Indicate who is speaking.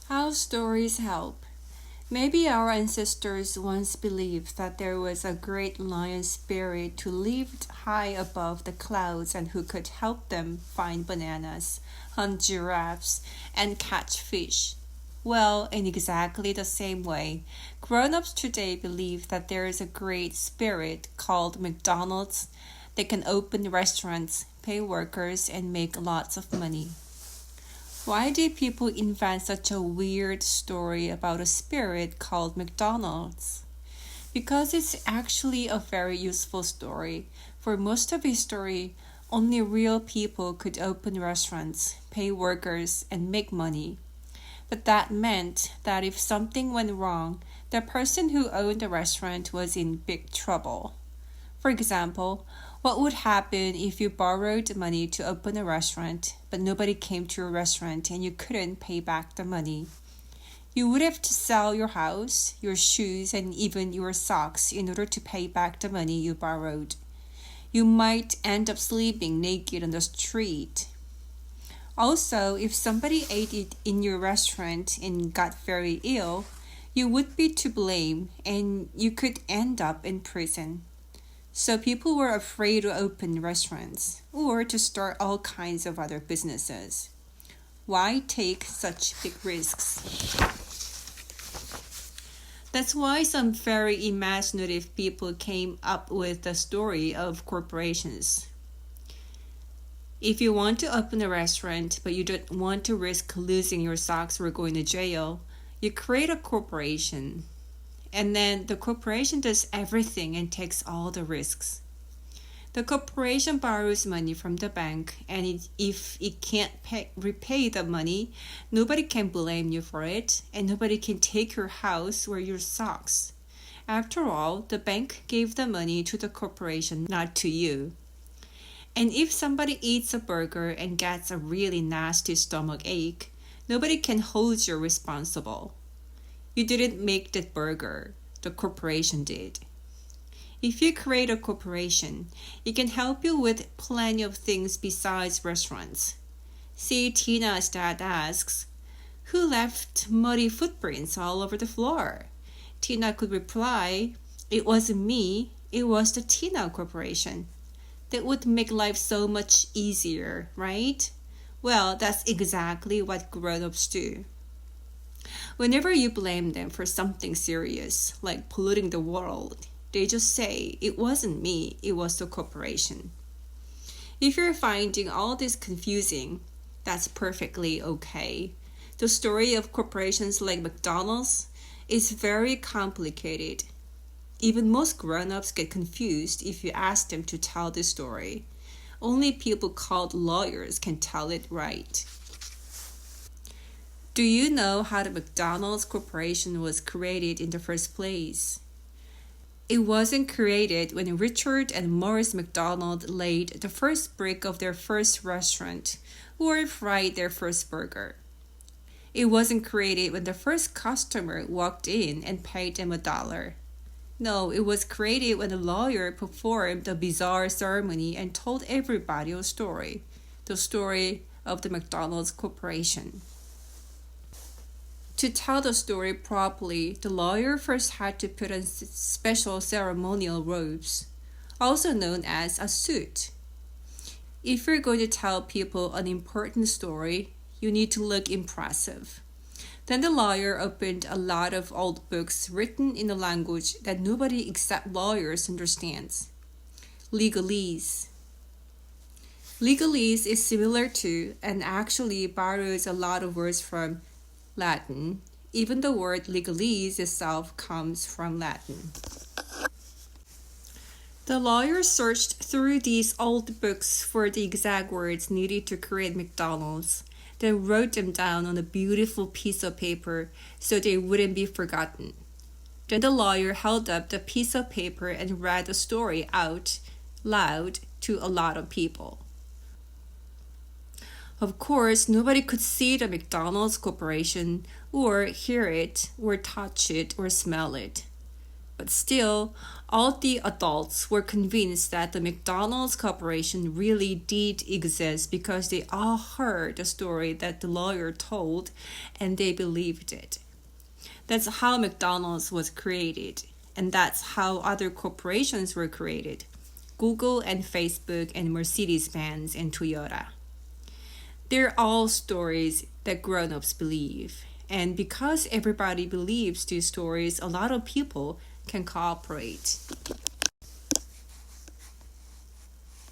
Speaker 1: How stories help. Maybe our ancestors once believed that there was a great lion spirit who lived high above the clouds and who could help them find bananas, hunt giraffes, and catch fish. Well, in exactly the same way, grown-ups today believe that there is a great spirit called McDonald's that can open restaurants, pay workers, and make lots of money. Why did people invent such a weird story about a spirit called McDonald's? Because it's actually a very useful story. For most of history, only real people could open restaurants, pay workers, and make money. But that meant that if something went wrong, the person who owned the restaurant was in big trouble. For example, what would happen if you borrowed money to open a restaurant, but nobody came to your restaurant and you couldn't pay back the money? You would have to sell your house, your shoes, and even your socks in order to pay back the money you borrowed. You might end up sleeping naked on the street. Also, if somebody ate it in your restaurant and got very ill, you would be to blame and you could end up in prison. So people were afraid to open restaurants or to start all kinds of other businesses. Why take such big risks? That's why some very imaginative people came up with the story of corporations. If you want to open a restaurant but you don't want to risk losing your socks or going to jail, you create a corporation. And then the corporation does everything and takes all the risks. The corporation borrows money from the bank, and if it can't repay the money, nobody can blame you for it, and nobody can take your house or your socks. After all, the bank gave the money to the corporation, not to you. And if somebody eats a burger and gets a really nasty stomach ache, nobody can hold you responsible. You didn't make that burger. The corporation did. If you create a corporation, it can help you with plenty of things besides restaurants. See, Tina's dad asks, "Who left muddy footprints all over the floor?" Tina could reply, "It wasn't me, it was the Tina Corporation." That would make life so much easier, right? Well, that's exactly what grown-ups do. Whenever you blame them for something serious, like polluting the world, they just say, "It wasn't me, it was the corporation." If you're finding all this confusing, that's perfectly okay. The story of corporations like McDonald's is very complicated. Even most grown-ups get confused if you ask them to tell the story. Only people called lawyers can tell it right. Do you know how the McDonald's Corporation was created in the first place? It wasn't created when Richard and Morris McDonald laid the first brick of their first restaurant or fried their first burger. It wasn't created when the first customer walked in and paid them $1. No, it was created when a lawyer performed a bizarre ceremony and told everybody a story, the story of the McDonald's Corporation. To tell the story properly, the lawyer first had to put on special ceremonial robes, also known as a suit. If you're going to tell people an important story, you need to look impressive. Then the lawyer opened a lot of old books written in a language that nobody except lawyers understands. Legalese. Legalese is similar to and actually borrows a lot of words from Latin. Even the word legalese itself comes from Latin. The lawyer searched through these old books for the exact words needed to create McDonald's, then wrote them down on a beautiful piece of paper so they wouldn't be forgotten. Then the lawyer held up the piece of paper and read the story out loud to a lot of people. Of course, nobody could see the McDonald's Corporation or hear it or touch it or smell it. But still, all the adults were convinced that the McDonald's Corporation really did exist because they all heard the story that the lawyer told and they believed it. That's how McDonald's was created, and that's how other corporations were created. Google and Facebook and Mercedes-Benz and Toyota. They're all stories that grown-ups believe. And because everybody believes these stories, a lot of people can cooperate.